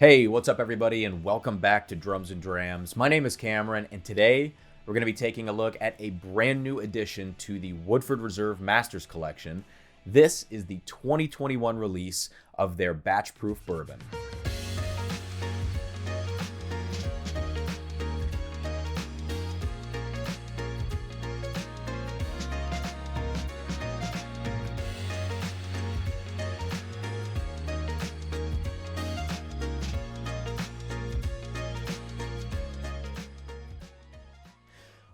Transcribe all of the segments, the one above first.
Hey, what's up everybody, and welcome back to Drums and Drams. My name is Cameron, and today we're going to be taking a look at a brand new addition to the Woodford Reserve Masters Collection. This is the 2021 release of their Batch Proof Bourbon.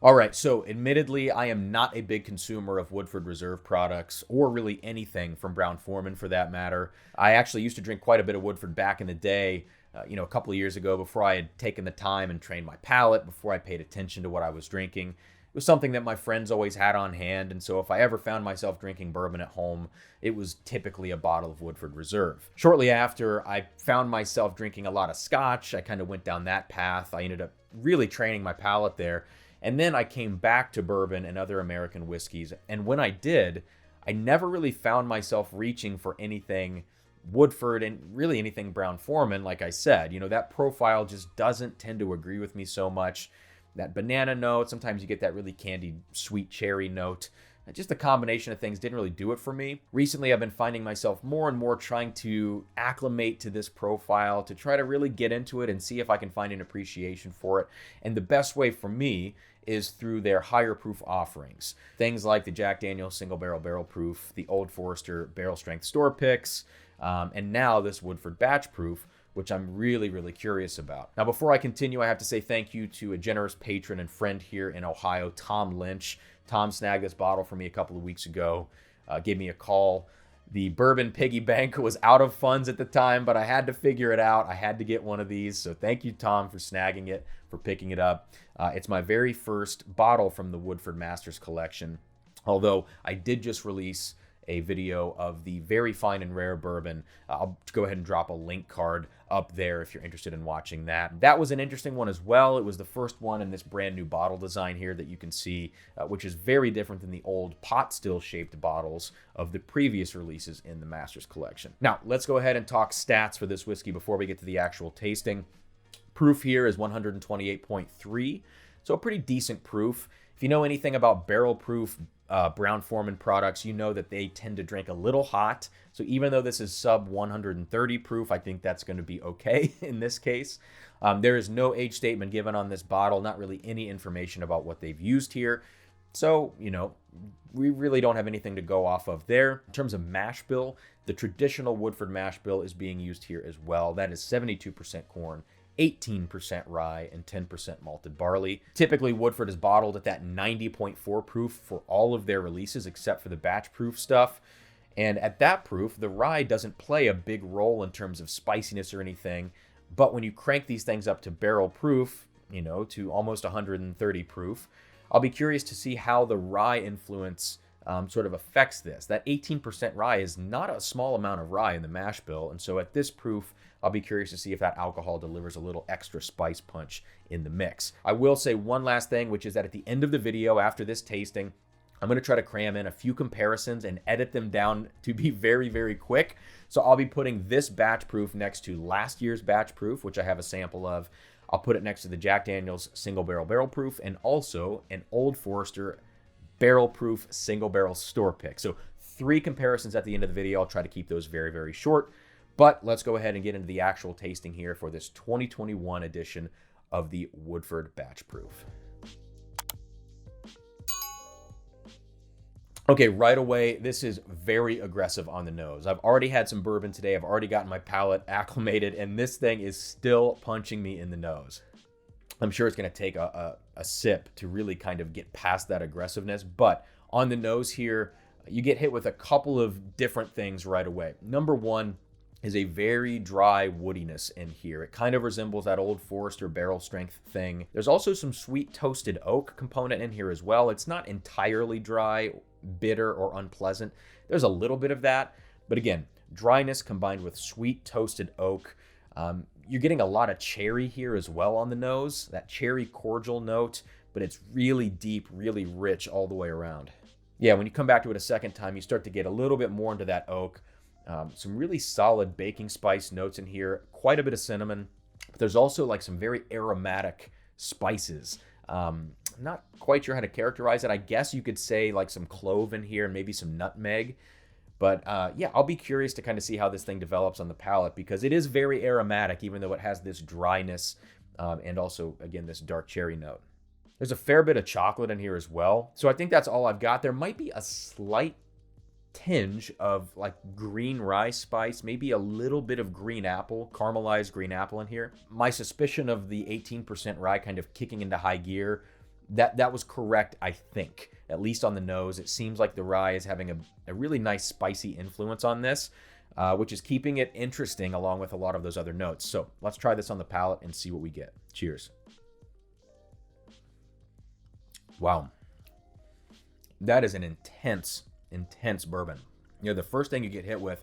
All right, so admittedly, I am not a big consumer of Woodford Reserve products, or really anything from Brown-Forman for that matter. I actually used to drink quite a bit of Woodford back in the day, a couple of years ago, before I had taken the time and trained my palate, before I paid attention to what I was drinking. It was something that my friends always had on hand, and so if I ever found myself drinking bourbon at home, it was typically a bottle of Woodford Reserve. Shortly after, I found myself drinking a lot of scotch. I kind of went down that path. I ended up really training my palate there. And then I came back to bourbon and other American whiskeys. And when I did, I never really found myself reaching for anything Woodford and really anything Brown-Forman, like I said. You know, that profile just doesn't tend to agree with me so much. That banana note, sometimes you get that really candied sweet cherry note. Just a combination of things didn't really do it for me. Recently, I've been finding myself more and more trying to acclimate to this profile, to try to really get into it and see if I can find an appreciation for it. And the best way for me is through their higher proof offerings. Things like the Jack Daniel's Single Barrel Proof, the Old Forester Barrel Strength Store Picks, and now this Woodford Batch Proof, which I'm really curious about. Now, before I continue, I have to say thank you to a generous patron and friend here in Ohio, Tom Lynch. Tom snagged this bottle for me a couple of weeks ago, gave me a call. The bourbon piggy bank was out of funds at the time, but I had to figure it out. I had to get one of these. So thank you, Tom, for snagging it, for picking it up. It's my very first bottle from the Woodford Masters collection, although I did just release a video of the very fine and rare bourbon. I'll go ahead and drop a link card up there if you're interested in watching that. That was an interesting one as well. It was the first one in this brand new bottle design here that you can see, which is very different than the old pot still shaped bottles of the previous releases in the Masters collection. Now, let's go ahead and talk stats for this whiskey before we get to the actual tasting. Proof here is 128.3, so a pretty decent proof. If you know anything about barrel proof Brown-Forman products, you know that they tend to drink a little hot. So even though this is sub 130 proof, I think that's going to be okay in this case. There is no age statement given on this bottle, not really any information about what they've used here. So, we really don't have anything to go off of there. In terms of mash bill, the traditional Woodford mash bill is being used here as well. That is 72% corn, 18% rye, and 10% malted barley. Typically, Woodford is bottled at that 90.4 proof for all of their releases except for the batch proof stuff. And at that proof, the rye doesn't play a big role in terms of spiciness or anything. But when you crank these things up to barrel proof, to almost 130 proof, I'll be curious to see how the rye influence sort of affects this. That 18% rye is not a small amount of rye in the mash bill. And so at this proof, I'll be curious to see if that alcohol delivers a little extra spice punch in the mix. I will say one last thing, which is that at the end of the video after this tasting, I'm going to try to cram in a few comparisons and edit them down to be very quick. So I'll be putting this batch proof next to last year's batch proof, which I have a sample of. I'll put it next to the Jack Daniel's Single Barrel Proof and also an Old Forester Barrel Proof Single Barrel Store Pick. So 3 comparisons at the end of the video. I'll try to keep those very short. But let's go ahead and get into the actual tasting here for this 2021 edition of the Woodford Batch Proof. Okay, right away, this is very aggressive on the nose. I've already had some bourbon today. I've already gotten my palate acclimated, and this thing is still punching me in the nose. I'm sure it's going to take a sip to really kind of get past that aggressiveness. But on the nose here, you get hit with a couple of different things right away. Number one is a very dry woodiness in here. It kind of resembles that Old Forester barrel strength thing. There's also some sweet toasted oak component in here as well. It's not entirely dry, bitter, or unpleasant. There's a little bit of that, but again, dryness combined with sweet toasted oak. You're getting a lot of cherry here as well on the nose, that cherry cordial note, but it's really deep, really rich all the way around. Yeah, when you come back to it a second time, you start to get a little bit more into that oak. Some really solid baking spice notes in here, quite a bit of cinnamon, but there's also like some very aromatic spices. I'm not quite sure how to characterize it. I guess you could say like some clove in here and maybe some nutmeg. But yeah, I'll be curious to kind of see how this thing develops on the palate, because it is very aromatic, even though it has this dryness and also, again, this dark cherry note. There's a fair bit of chocolate in here as well. So I think that's all I've got. There might be a slight tinge of like green rye spice, maybe a little bit of green apple, caramelized green apple in here. My suspicion of the 18% rye kind of kicking into high gear, that was correct, I think. At least on the nose, it seems like the rye is having a really nice spicy influence on this, which is keeping it interesting along with a lot of those other notes. So let's try this on the palate and see what we get. Cheers. Wow. That is an intense bourbon. You know, the first thing you get hit with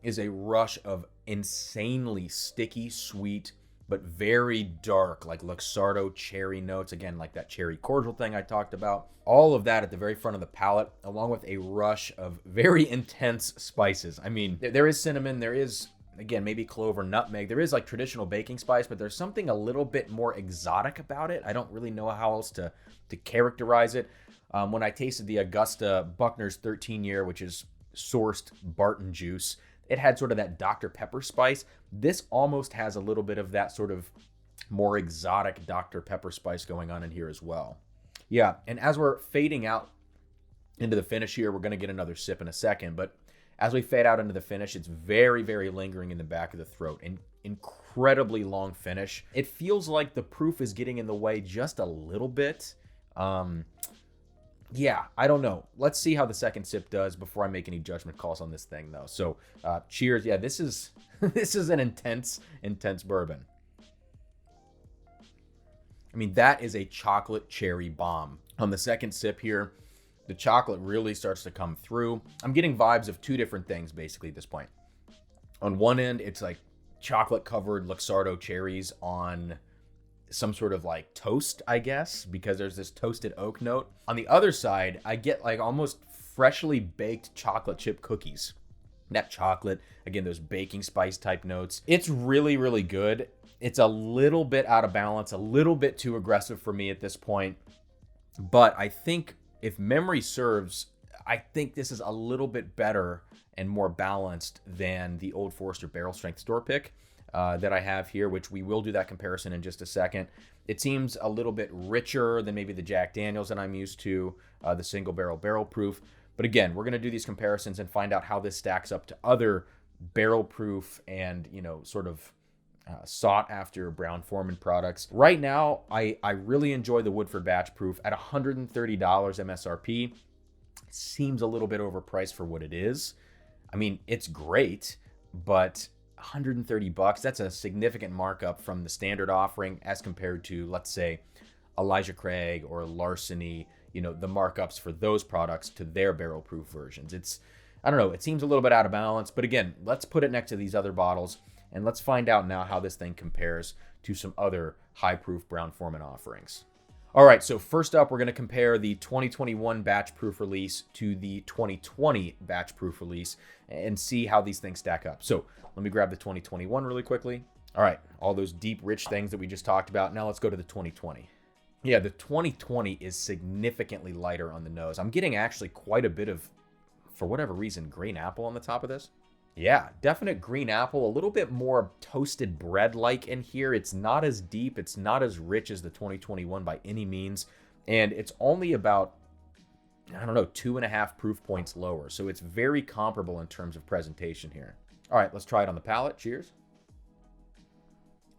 is a rush of insanely sticky, sweet, but very dark, like Luxardo cherry notes. Again, like that cherry cordial thing I talked about. All of that at the very front of the palate, along with a rush of very intense spices. I mean, there is cinnamon, there is, again, maybe clove or nutmeg. There is like traditional baking spice, but there's something a little bit more exotic about it. I don't really know how else to characterize it. When I tasted the Augusta Buckner's 13-year, which is sourced Barton juice, it had sort of that Dr. Pepper spice. This almost has a little bit of that sort of more exotic Dr. Pepper spice going on in here as well. Yeah, and as we're fading out into the finish here, we're going to get another sip in a second, but as we fade out into the finish, it's very, very lingering in the back of the throat. An incredibly long finish. It feels like the proof is getting in the way just a little bit. Yeah, I don't know. Let's see how the second sip does before I make any judgment calls on this thing, though. So, cheers. Yeah, this is this is an intense bourbon. I mean, that is a chocolate cherry bomb. On the second sip here, the chocolate really starts to come through. I'm getting vibes of two different things, basically, at this point. On one end, it's like chocolate-covered Luxardo cherries on some sort of like toast, I guess, because there's this toasted oak note. On the other side, I get like almost freshly baked chocolate chip cookies. That chocolate, again, those baking spice type notes. It's really, really good. It's a little bit out of balance, a little bit too aggressive for me at this point. But I think if memory serves, I think this is a little bit better and more balanced than the Old Forester Barrel Strength Store Pick that I have here, which we will do that comparison in just a second. It seems a little bit richer than maybe the Jack Daniels that I'm used to, the single barrel proof. But again, we're going to do these comparisons and find out how this stacks up to other barrel proof and, you know, sort of sought after Brown-Forman products. Right now, I really enjoy the Woodford Batch Proof at $130 MSRP. Seems a little bit overpriced for what it is. I mean, it's great, but $130, that's a significant markup from the standard offering as compared to, let's say, Elijah Craig or Larceny, you know, the markups for those products to their barrel proof versions. It's, I don't know, it seems a little bit out of balance, but again, let's put it next to these other bottles and let's find out now how this thing compares to some other high proof Brown-Forman offerings. All right, so first up, we're going to compare the 2021 Batch Proof release to the 2020 Batch Proof release and see how these things stack up. So let me grab the 2021 really quickly. All right, all those deep, rich things that we just talked about. Now let's go to the 2020. Yeah, the 2020 is significantly lighter on the nose. I'm getting actually quite a bit of, for whatever reason, green apple on the top of this. Yeah, definite green apple, a little bit more toasted bread-like in here. It's not as deep, it's not as rich as the 2021 by any means, and it's only about, I don't know, 2.5 proof points lower, so it's very comparable in terms of presentation here. All right, let's try it on the palate. Cheers.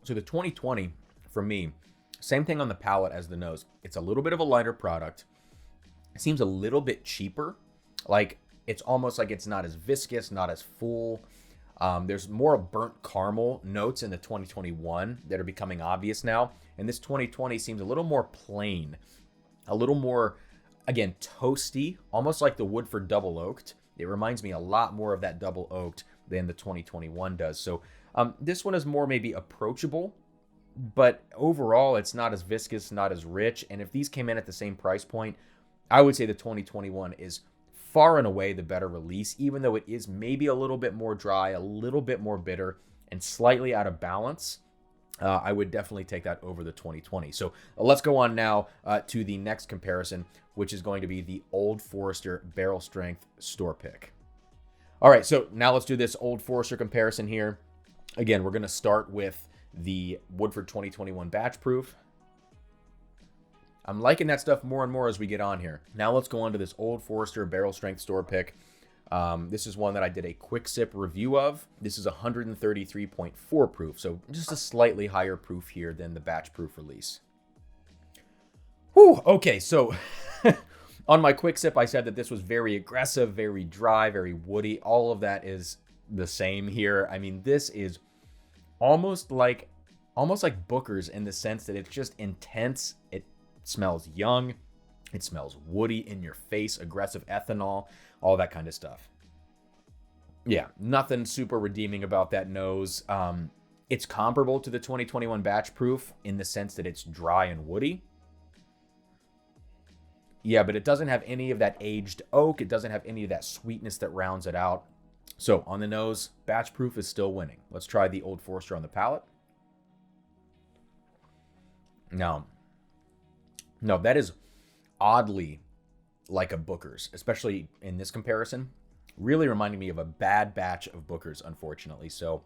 So the 2020, for me, same thing on the palate as the nose. It's a little bit of a lighter product. It seems a little bit cheaper, like it's almost like it's not as viscous, not as full. There's more burnt caramel notes in the 2021 that are becoming obvious now. And this 2020 seems a little more plain, a little more, again, toasty, almost like the Woodford Double Oaked. It reminds me a lot more of that Double Oaked than the 2021 does. So this one is more maybe approachable, but overall it's not as viscous, not as rich. And if these came in at the same price point, I would say the 2021 is far and away the better release, even though it is maybe a little bit more dry, a little bit more bitter, and slightly out of balance. I would definitely take that over the 2020. So let's go on now to the next comparison, which is going to be the Old Forester Barrel Strength Store Pick. All right, so now let's do this Old Forester comparison here. Again, we're going to start with the Woodford 2021 Batch Proof. I'm liking that stuff more and more as we get on here. Now let's go on to this Old Forester Barrel Strength Store Pick. This is one that I did a quick sip review of. This is 133.4 proof, so just a slightly higher proof here than the Batch Proof release. Whew, okay, so on my quick sip, I said that this was very aggressive, very dry, very woody. All of that is the same here. I mean, this is almost like Booker's in the sense that it's just intense. It smells young. It smells woody, in your face, aggressive ethanol, all that kind of stuff. Yeah, nothing super redeeming about that nose. It's comparable to the 2021 Batch Proof in the sense that it's dry and woody. Yeah, but it doesn't have any of that aged oak. It doesn't have any of that sweetness that rounds it out. So on the nose, Batch Proof is still winning. Let's try the Old Forester on the palate. No, that is oddly like a Booker's, especially in this comparison. Really reminding me of a bad batch of Booker's, unfortunately. So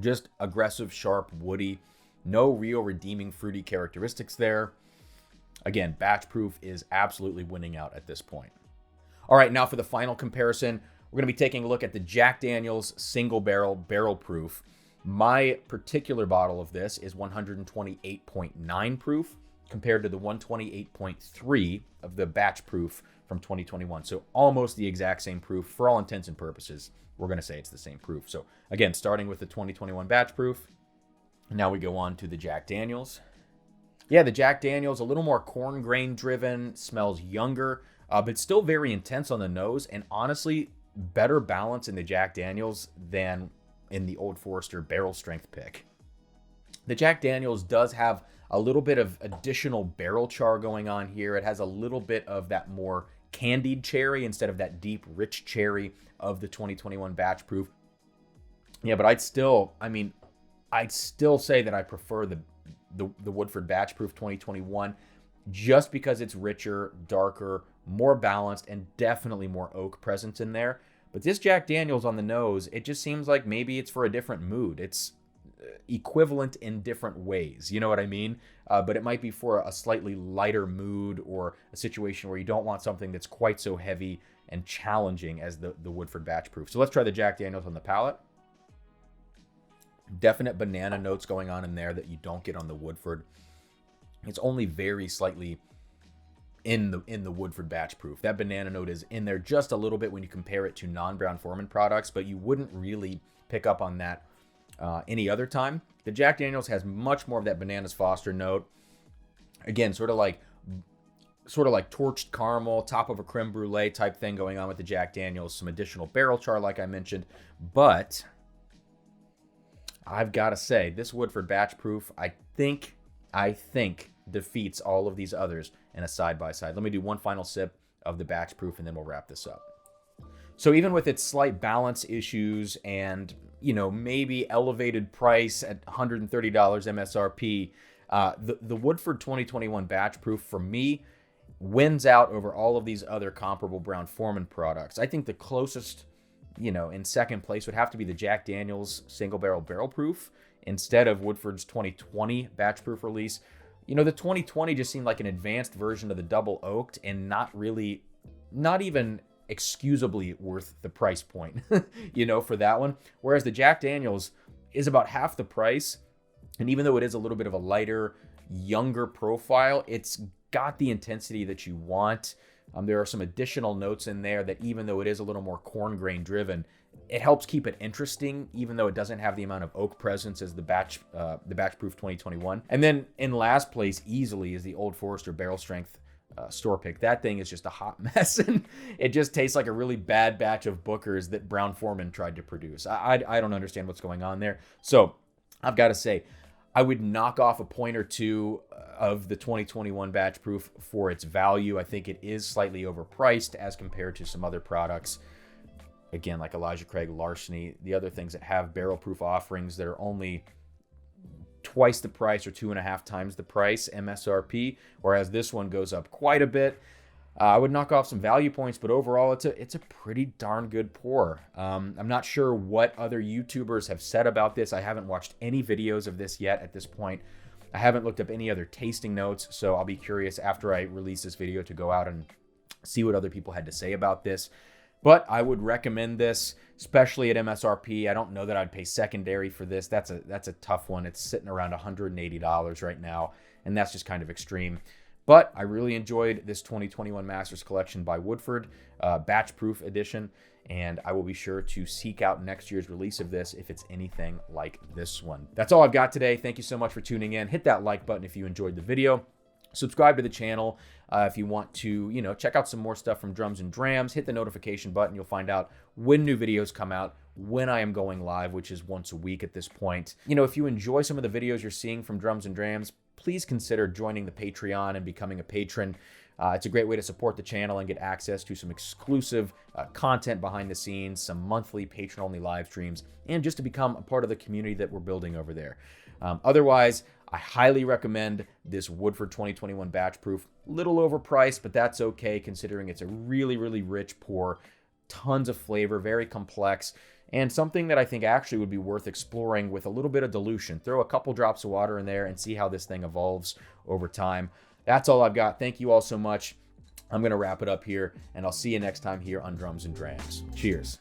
just aggressive, sharp, woody. No real redeeming fruity characteristics there. Again, Batch Proof is absolutely winning out at this point. All right, now for the final comparison, we're going to be taking a look at the Jack Daniel's Single Barrel Barrel Proof. My particular bottle of this is 128.9 proof compared to the 128.3 of the Batch Proof from 2021. So almost the exact same proof. For all intents and purposes, we're going to say it's the same proof. So again, starting with the 2021 Batch Proof, now we go on to the Jack Daniel's. Yeah, the Jack Daniel's, a little more corn grain driven, smells younger, but still very intense on the nose, and honestly, better balance in the Jack Daniel's than in the Old Forester Barrel Strength Pick. The Jack Daniel's does have a little bit of additional barrel char going on here. It has a little bit of that more candied cherry instead of that deep, rich cherry of the 2021 Batch Proof. Yeah, but I'd still say that I prefer the Woodford Batch Proof 2021 just because it's richer, darker, more balanced, and definitely more oak presence in there. But this Jack Daniel's on the nose, it just seems like maybe it's for a different mood. It's equivalent in different ways, you know what I mean? But it might be for a slightly lighter mood or a situation where you don't want something that's quite so heavy and challenging as the Woodford Batch Proof. So let's try the Jack Daniel's on the palate. Definite banana notes going on in there that you don't get on the Woodford. It's only very slightly in the Woodford Batch Proof. That banana note is in there just a little bit when you compare it to non-Brown-Forman products, but you wouldn't really pick up on that any other time. The Jack Daniel's has much more of that Bananas Foster note. Again, sort of like torched caramel, top of a creme brulee type thing going on with the Jack Daniel's. Some additional barrel char, like I mentioned, but I've got to say, this Woodford Batch Proof, I think defeats all of these others in a side-by-side. Let me do one final sip of the Batch Proof, and then we'll wrap this up. So even with its slight balance issues and, maybe elevated price at $130 MSRP, the Woodford 2021 Batch Proof, for me, wins out over all of these other comparable Brown-Forman products. I think the closest in second place would have to be the Jack Daniel's Single Barrel Barrel Proof instead of Woodford's 2020 Batch Proof release. The 2020 just seemed like an advanced version of the double oaked and not even excusably worth the price point, for that one. Whereas the Jack Daniel's is about half the price. And even though it is a little bit of a lighter, younger profile, it's got the intensity that you want. There are some additional notes in there that, even though it is a little more corn grain driven, it helps keep it interesting, even though it doesn't have the amount of oak presence as the Batch Proof 2021. And then in last place, easily, is the Old Forester Barrel Strength Store Pick. That thing is just a hot mess, and it just tastes like a really bad batch of Booker's that Brown-Forman tried to produce. I don't understand what's going on there. So I've got to say, I would knock off a point or two of the 2021 Batch Proof for its value. I think it is slightly overpriced as compared to some other products. Again, like Elijah Craig, Larceny, the other things that have barrel proof offerings that are only twice the price or 2.5 times the price MSRP, whereas this one goes up quite a bit. I would knock off some value points, but overall, it's a pretty darn good pour. I'm not sure what other YouTubers have said about this. I haven't watched any videos of this yet at this point. I haven't looked up any other tasting notes, so I'll be curious after I release this video to go out and see what other people had to say about this. But I would recommend this, especially at MSRP. I don't know that I'd pay secondary for this. That's a tough one. It's sitting around $180 right now, and that's just kind of extreme. But I really enjoyed this 2021 Masters Collection by Woodford, Batch Proof Edition, and I will be sure to seek out next year's release of this if it's anything like this one. That's all I've got today. Thank you so much for tuning in. Hit that like button if you enjoyed the video. Subscribe to the channel if you want to, check out some more stuff from Drums and Drams. Hit the notification button. You'll find out when new videos come out, when I am going live, which is once a week at this point. If you enjoy some of the videos you're seeing from Drums and Drams, please consider joining the Patreon and becoming a patron. It's a great way to support the channel and get access to some exclusive content behind the scenes, some monthly patron-only live streams, and just to become a part of the community that we're building over there. Otherwise, I highly recommend this Woodford 2021 Batch Proof. Little overpriced, but that's okay considering it's a really, really rich pour. Tons of flavor, very complex, and something that I think actually would be worth exploring with a little bit of dilution. Throw a couple drops of water in there and see how this thing evolves over time. That's all I've got. Thank you all so much. I'm going to wrap it up here, and I'll see you next time here on Drums and Drams. Cheers.